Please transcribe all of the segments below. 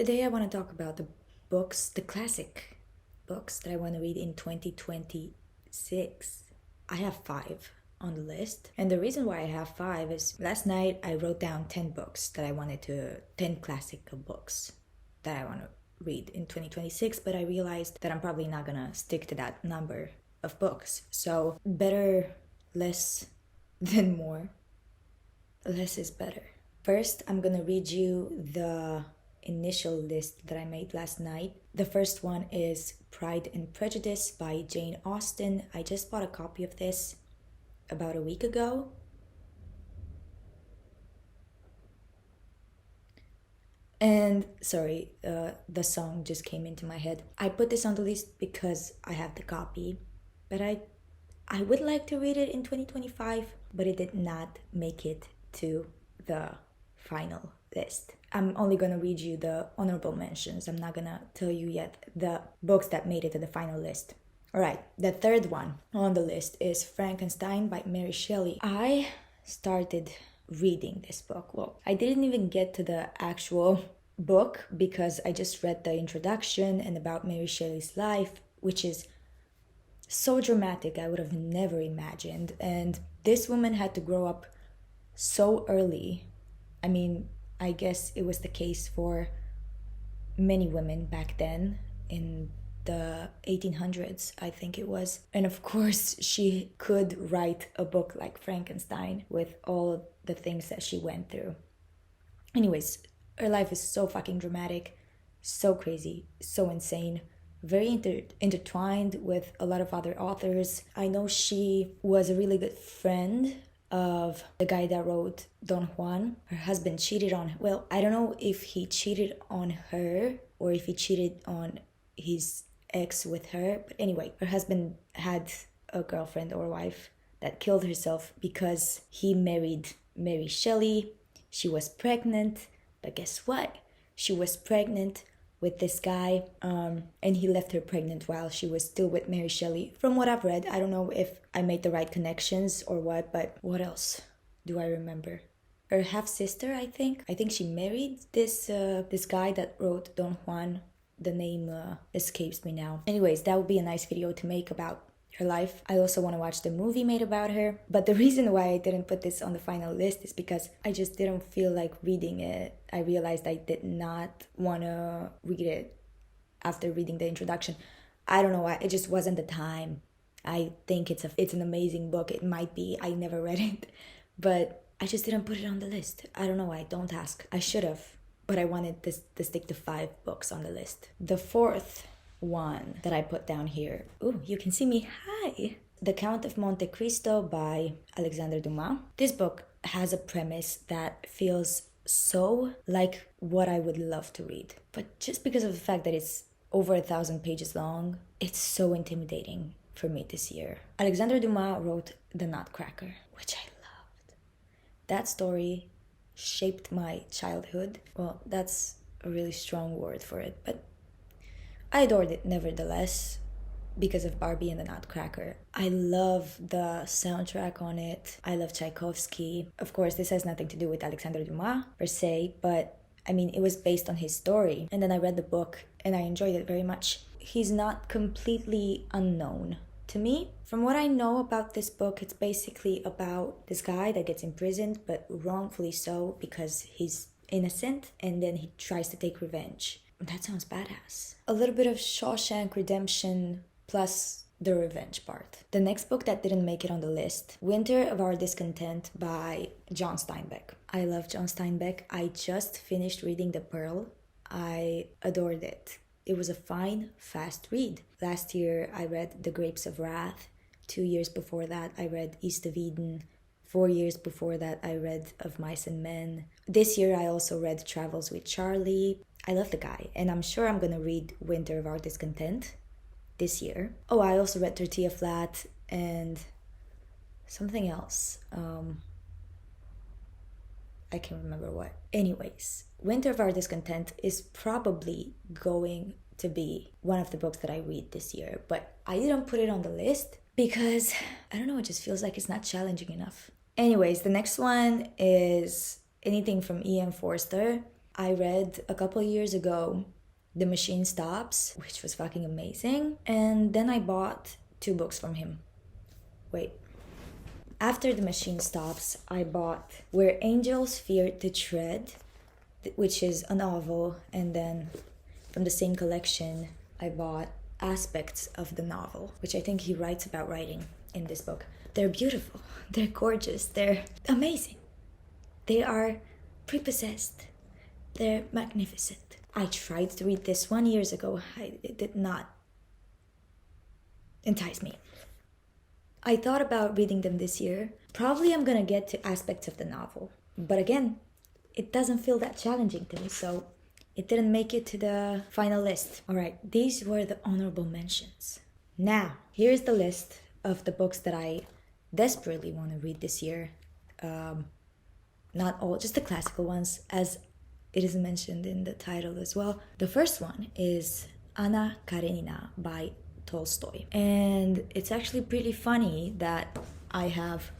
Today I want to talk about the books, the classic books that I want to read in 2026. I have 5 on the list. And the reason why I have 5 is last night I wrote down 10 books that I wanted to, 10 classical books that I want to read in 2026, but I realized that I'm probably not gonna stick to that number of books. So better less than more. Less is better. First, I'm gonna read you the initial list that I made last night. The first one is Pride and Prejudice by Jane Austen. I just bought a copy of this about a week ago. And sorry, the song just came into my head. I put this on the list because I have the copy, but I would like to read it in 2025, but it did not make it to the final list. I'm only gonna read you the honorable mentions. I'm not gonna tell you yet the books that made it to the final list. Alright, the third one on the list is Frankenstein by Mary Shelley. I started reading this book. Well, I didn't even get to the actual book because I just read the introduction and about Mary Shelley's life, which is so dramatic. I would have never imagined. And this woman had to grow up so early. I mean, I guess it was the case for many women back then in the 1800s, I think it was. And of course, she could write a book like Frankenstein with all the things that she went through. Anyways, her life is so fucking dramatic, so crazy, so insane, very intertwined with a lot of other authors. I know she was a really good friend of the guy that wrote Don Juan. Her husband cheated on her. Well, I don't know if he cheated on her or if he cheated on his ex with her. But anyway, her husband had a girlfriend or wife that killed herself because he married Mary Shelley. She was pregnant, but guess what? She was pregnant with this guy, and he left her pregnant while she was still with Mary Shelley. From what I've read, I don't know if I made the right connections or what, but what else do I remember? Her half-sister, I think she married this guy that wrote Don Juan. The name escapes me now. Anyways, that would be a nice video to make about her life. I also want to watch the movie made about her, but the reason why I didn't put this on the final list is because I just didn't feel like reading it. I realized I did not want to read it after reading the introduction. I don't know why, it just wasn't the time. I think it's an amazing book. It might be, I never read it, but I just didn't put it on the list. I don't know why, don't ask. I should have, but I wanted to stick to 5 books on the list. The fourth one that I put down here. Ooh, you can see me. Hi! The Count of Monte Cristo by Alexandre Dumas. This book has a premise that feels so like what I would love to read. But just because of the fact that it's over 1,000 pages long, it's so intimidating for me this year. Alexandre Dumas wrote The Nutcracker, which I loved. That story shaped my childhood. Well, that's a really strong word for it, but I adored it nevertheless because of Barbie and the Nutcracker. I love the soundtrack on it. I love Tchaikovsky. Of course, this has nothing to do with Alexandre Dumas per se, but I mean, it was based on his story. And then I read the book and I enjoyed it very much. He's not completely unknown to me. From what I know about this book, it's basically about this guy that gets imprisoned, but wrongfully so because he's innocent, and then he tries to take revenge. That sounds badass. A little bit of Shawshank Redemption plus the revenge part. The next book that didn't make it on the list, Winter of Our Discontent by John Steinbeck. I love John Steinbeck. I just finished reading The Pearl. I adored it. It was a fine, fast read. Last year I read The Grapes of Wrath. 2 years before that I read East of Eden. 4 years before that I read Of Mice and Men. This year I also read Travels with Charlie. I love the guy, and I'm sure I'm gonna read Winter of Our Discontent this year. Oh, I also read Tortilla Flat and something else. I can't remember what. Anyways, Winter of Our Discontent is probably going to be one of the books that I read this year, but I didn't put it on the list because, I don't know, it just feels like it's not challenging enough. Anyways, the next one is anything from E.M. Forster. I read a couple of years ago The Machine Stops, which was fucking amazing. And then I bought 2 books from him. Wait. After The Machine Stops, I bought Where Angels Fear to Tread, which is a novel. And then from the same collection, I bought aspects of the novel, which I think he writes about writing in this book. They're beautiful. They're gorgeous. They're amazing. They are prepossessed. They're magnificent. I tried to read this one years ago. It did not entice me. I thought about reading them this year. Probably I'm gonna get to aspects of the novel. But again, it doesn't feel that challenging to me, so it didn't make it to the final list. Alright, these were the honorable mentions. Now, here's the list of the books that I desperately want to read this year. Not all, just the classical ones, as it is mentioned in the title as well. The first one is Anna Karenina by Tolstoy. And it's actually pretty funny that I have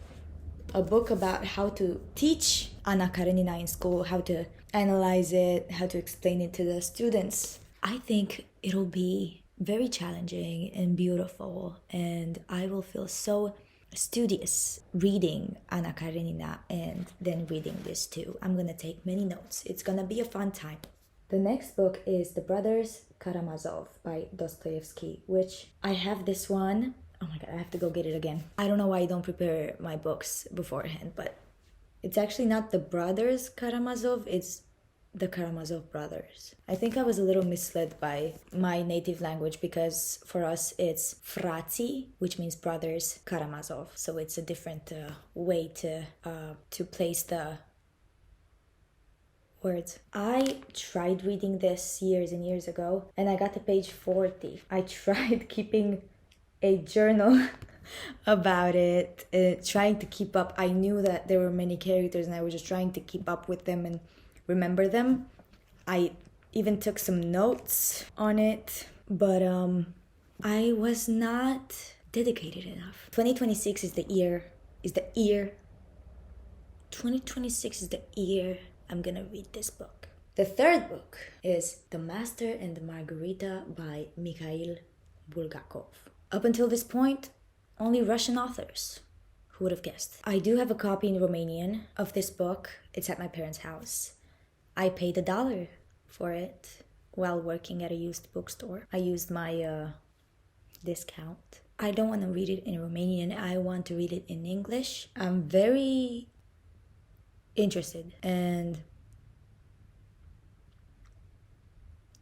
a book about how to teach Anna Karenina in school, how to analyze it, how to explain it to the students. I think it'll be very challenging and beautiful, and I will feel so studious reading Anna Karenina and then reading this too. I'm gonna take many notes. It's gonna be a fun time. The next book is The Brothers Karamazov by Dostoevsky, which I have this one. Oh my god, I have to go get it again. I don't know why I don't prepare my books beforehand, but it's actually not The Brothers Karamazov, it's the Karamazov brothers. I think I was a little misled by my native language because for us it's frații, which means brothers Karamazov. So it's a different way to place the words. I tried reading this years and years ago and I got to page 40. I tried keeping a journal about it, trying to keep up. I knew that there were many characters and I was just trying to keep up with them and remember them. I even took some notes on it, but I was not dedicated enough. 2026 is the year 2026 is the year I'm gonna read this book. The third book is The Master and Margarita by Mikhail Bulgakov. Up until this point, only Russian authors. Who would have guessed? I do have a copy in Romanian of this book. It's at my parents' house. I paid $1 for it while working at a used bookstore. I used my discount. I don't want to read it in Romanian. I want to read it in English. I'm very interested and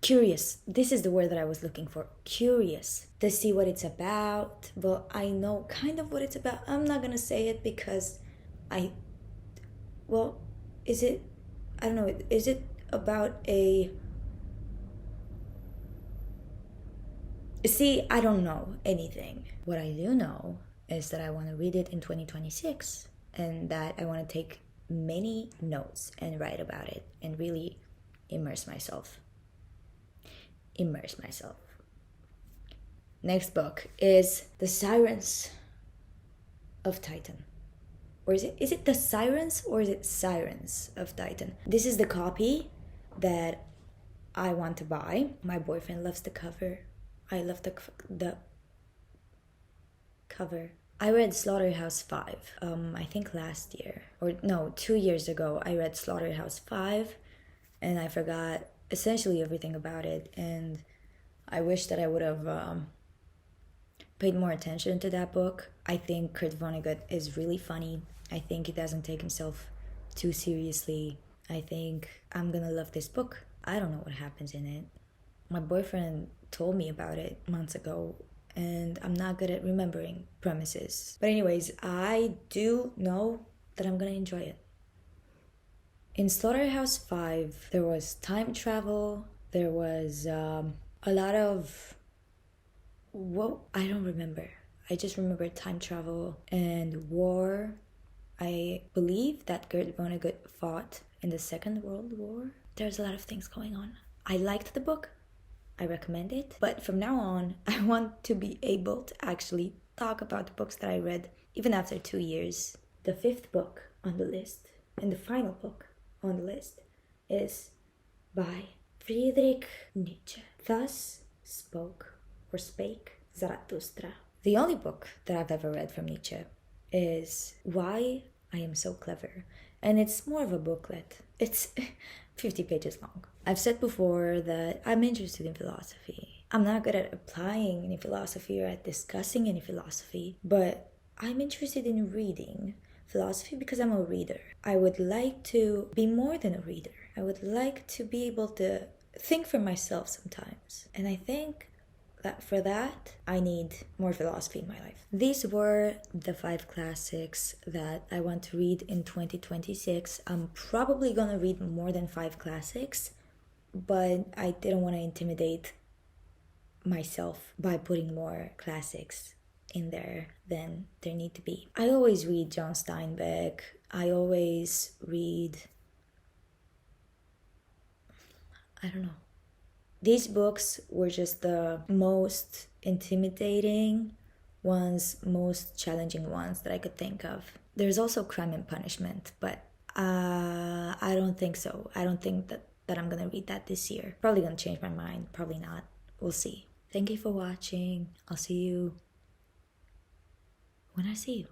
curious. This is the word that I was looking for. Curious to see what it's about. Well, I know kind of what it's about. I'm not gonna say it because is it? I don't know. Is it about a... See, I don't know anything. What I do know is that I want to read it in 2026 and that I want to take many notes and write about it and really immerse myself. Next book is The Sirens of Titan. Or is it The Sirens or is it Sirens of Titan? This is the copy that I want to buy. My boyfriend loves the cover. I love the cover. I read Slaughterhouse 5, I think last year. 2 years ago, I read Slaughterhouse 5 and I forgot essentially everything about it. And I wish that I would have paid more attention to that book. I think Kurt Vonnegut is really funny. I think he doesn't take himself too seriously. I think I'm gonna love this book. I don't know what happens in it. My boyfriend told me about it months ago and I'm not good at remembering premises. But anyways, I do know that I'm gonna enjoy it. In Slaughterhouse 5, there was time travel. There was a lot of... I don't remember. I just remember time travel and war. I believe that Kurt Vonnegut fought in the Second World War. There's a lot of things going on. I liked the book. I recommend it. But from now on, I want to be able to actually talk about the books that I read, even after 2 years. The fifth book on the list, and the final book on the list, is by Friedrich Nietzsche. Thus spoke or spake Zarathustra. The only book that I've ever read from Nietzsche is Why I Am So Clever, and it's more of a booklet. It's 50 pages long. I've said before that I'm interested in philosophy. I'm not good at applying any philosophy or at discussing any philosophy, but I'm interested in reading philosophy because I'm a reader. I would like to be more than a reader. I would like to be able to think for myself sometimes. And I think that for that, I need more philosophy in my life. These were the 5 classics that I want to read in 2026. I'm probably gonna read more than 5 classics, but I didn't want to intimidate myself by putting more classics in there than there need to be. I always read John Steinbeck. I always read, I don't know. These books were just the most intimidating ones, most challenging ones that I could think of. There's also Crime and Punishment, but I don't think so. I don't think that I'm gonna read that this year. Probably gonna change my mind, probably not. We'll see. Thank you for watching. I'll see you when I see you.